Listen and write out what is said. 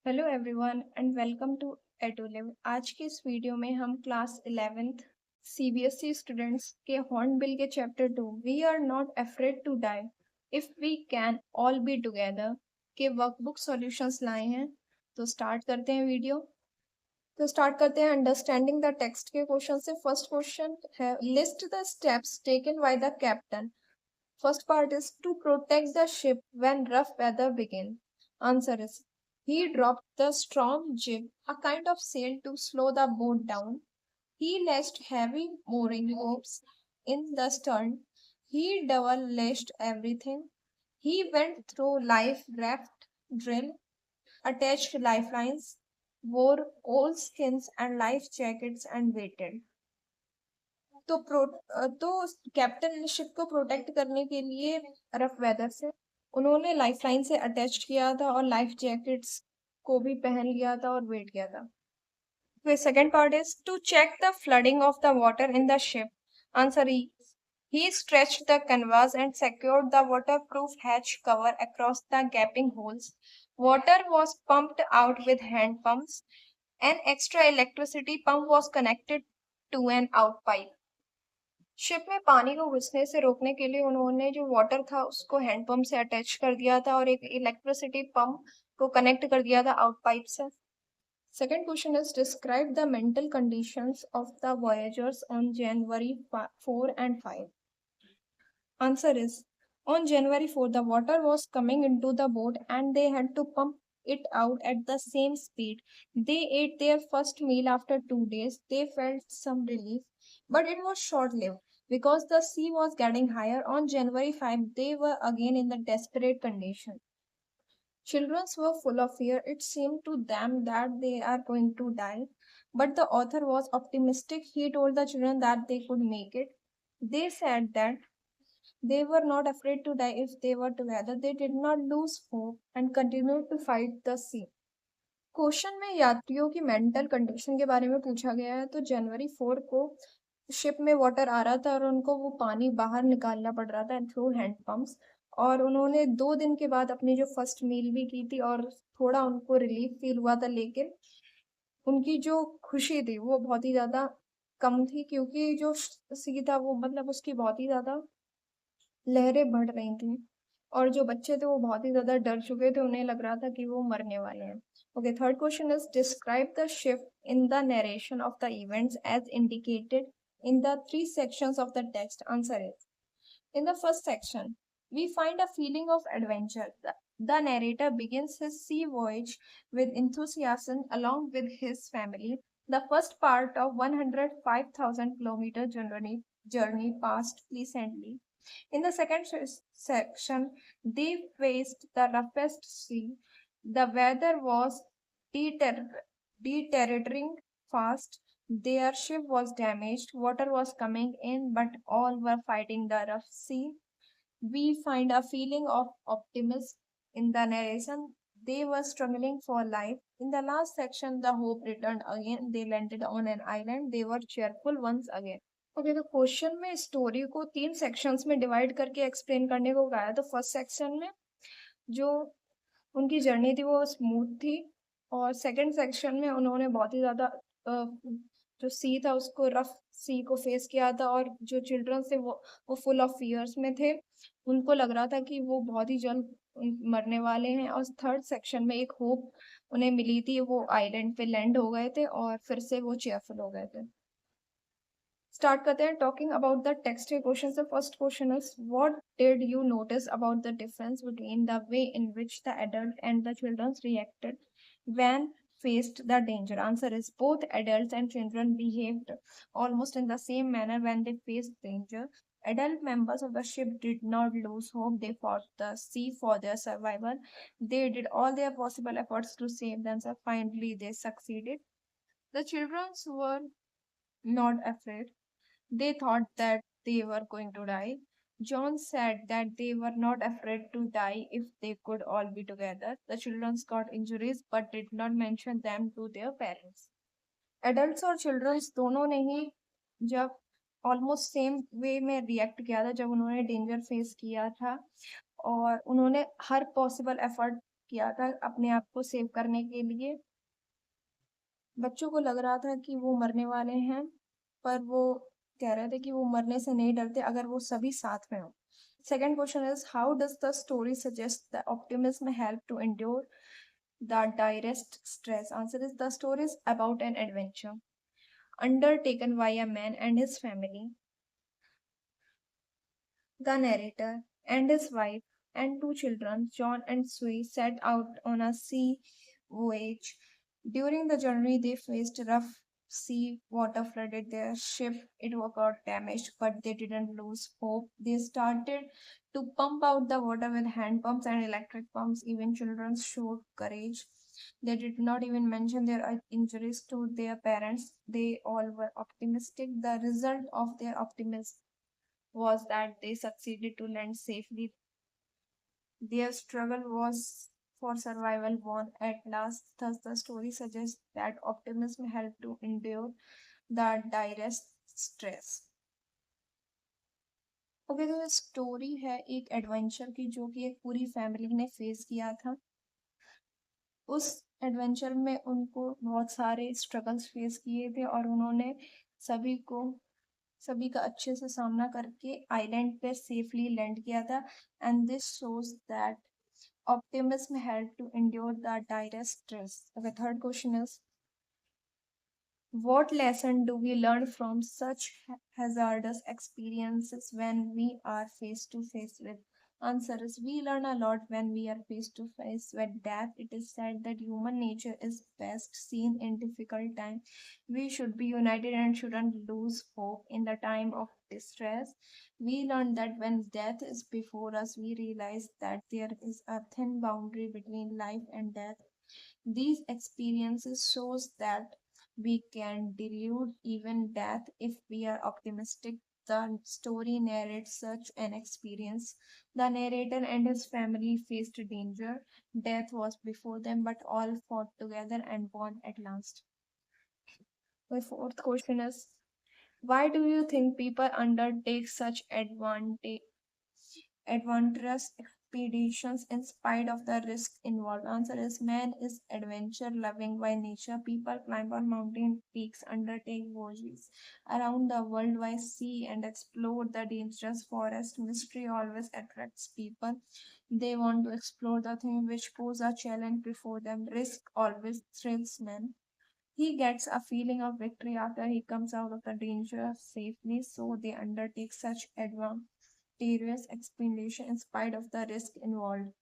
Hello everyone and welcome to Edulive. आज की इस वीडियो में हम क्लास 11th सीबीएसई स्टूडेंट्स के हॉर्नबिल के chapter 2 we are not afraid to die if we can all be together के workbook solutions लाए हैं। तो स्टार्ट करते हैं वीडियो। तो स्टार्ट करते हैं अंडरस्टैंडिंग द टेक्स्ट के क्वेश्चन से। फर्स्ट क्वेश्चन है list the steps taken by the captain. First part is to protect the ship when rough weather began. Answer is he dropped the storm jib, a kind of sail to slow the boat down. He lashed heavy mooring ropes in the stern. He double lashed everything. He went through life raft drill, attached lifelines, wore old skins and life jackets and waited. तो captain ने ship को protect करने के लिए rough weather से उन्होंने lifeline से attach किया था और लाइफ जैकेट्स को भी पहन लिया था और वेट किया था। फिर second part is to check the flooding of the water in the ship. Answer ई he stretched the canvas and secured the waterproof hatch cover across the gaping holes. Water was pumped out with hand pumps. An extra electricity pump was connected to an out pipe. Ship में पानी को घुसने से रोकने के लिए उन्होंने जो वाटर था उसको हैंडपंप से अटैच कर दिया था और एक इलेक्ट्रिसिटी पंप को कनेक्ट कर दिया था आउट पाइप से। Second question is describe the mental conditions of the voyagers on January 4 and 5. Answer is on January 4 the water was coming into the boat and they had to pump it out at the same speed. They ate their first meal after 2 days. They felt some relief, but it was short lived because the sea was getting higher. On January 5 they were again in the desperate condition. Children were full of fear. It seemed to them that they are going to die. But the author was optimistic. He told the children that they could make it. They said that they were not afraid to die if they were together. They did not lose hope and continued to fight the sea. Question में यात्रियों की mental condition के बारे में पूछा गया है। तो जनवरी 4 को शिप में वाटर आ रहा था और उनको वो पानी बाहर निकालना पड़ रहा था थ्रू हैंड पंप्स। और उन्होंने 2 दिन के बाद अपनी जो फर्स्ट मील भी की थी और थोड़ा उनको रिलीफ फील हुआ था, लेकिन उनकी जो खुशी थी वो बहुत ही ज्यादा कम थी क्योंकि जो सी था वो मतलब उसकी बहुत ही ज्यादा लहरें बढ़ रही थी और जो बच्चे थे वो बहुत ही ज्यादा डर चुके थे, उन्हें लग रहा था कि वो मरने वाले हैं। Okay, third question is describe the shift in the narration of the events as indicated in the three sections of the text. Answer is in the first section we find a feeling of adventure. The narrator begins his sea voyage with enthusiasm along with his family. The first part of 105,000 kilometer journey passed pleasantly. In the second section, they faced the roughest sea. The weather was deteriorating fast. Their ship was damaged. Water was coming in, but all were fighting the rough sea. We find a feeling of optimism in the narration. They were struggling for life. In the last section, the hope returned again. They landed on an island. They were cheerful once again. Okay, तो question में story को 3 sections में divide करके explain करने को कहा है। तो फर्स्ट सेक्शन में जो उनकी जर्नी थी वो स्मूथ थी और सेकंड सेक्शन में उन्होंने बहुत ही ज़्यादा जो सी था उसको रफ सी को फेस किया था और जो चिल्ड्रन थे वो फुल ऑफ फियर्स में थे। उनको लग रहा था कि वो बहुत ही जल्द मरने वाले हैं। और थर्ड सेक्शन में एक होप उन्हें मिली थी, वो आइलैंड पे लैंड हो गए थे और फिर से वो चेयरफुल हो गए थे। स्टार्ट करते हैं टॉकिंग अबाउट द टेक्स्ट के क्वेश्चन से। First question is what did you notice about the difference between the way in which the adult and the childrens reacted when faced the danger? Answer is both adults and children behaved almost in the same manner when they faced danger. Adult members of the ship did not lose hope. They fought the sea for their survival. They did all their possible efforts to save themselves. Finally they succeeded. The children were not afraid. They thought that they were going to die. John said that they were not afraid to die if they could all be together. The children got injuries but did not mention them to their parents. Adults और children दोनों ने ही जब almost same way में react किया था जब उन्होंने danger face किया था और उन्होंने हर पॉसिबल एफर्ट किया था अपने आप को सेव करने के लिए। बच्चों को लग रहा था कि वो मरने वाले हैं, पर वो कह रहे थे कि वो मरने से नहीं डरते अगर वो सभी साथ में हो। Second question is, how does the story suggest that optimism help to endure the direst stress? Answer is, the story is about an adventure undertaken by a man and his family. The narrator and his wife and two children, John and Sue, set out on a sea voyage. During the journey, they faced rough sea water flooded their ship. It got damaged, but they didn't lose hope. They started to pump out the water with hand pumps and electric pumps. Even children showed courage. They did not even mention their injuries to their parents. They all were optimistic. The result of their optimism was that they succeeded to land safely. Their struggle was for survival won at last. Thus, the story suggests that optimism helped to endure the direst stress. Okay, तो ये story है एक adventure की जो कि एक पूरी family ने फेस किया था। उस एडवेंचर में उनको बहुत सारे स्ट्रगल्स फेस किए थे और उन्होंने सभी को सभी का अच्छे से सामना करके आइलैंड पे सेफली लैंड किया था। And this shows that optimism help to endure the direst stress. Okay, third question is, what lesson do we learn from such hazardous experiences when we are face to face with? Answer is, we learn a lot when we are face to face with death. It is said that human nature is best seen in difficult times. We should be united and shouldn't lose hope in the time of distress. We learn that when death is before us, we realize that there is a thin boundary between life and death. These experiences shows that we can delude even death if we are optimistic. The story narrates such an experience. The narrator and his family faced danger. Death was before them, but all fought together and won at last. The fourth question is, why do you think people undertake such adventurous expeditions in spite of the risks involved? Answer is, man is adventure loving by nature. People climb on mountain peaks, undertake voyages around the world by sea, and explore the dangerous forest. Mystery always attracts people. They want to explore the thing which pose a challenge before them. Risk always thrills men. He gets a feeling of victory after he comes out of the danger safely, so they undertake such adventurous expedition in spite of the risk involved.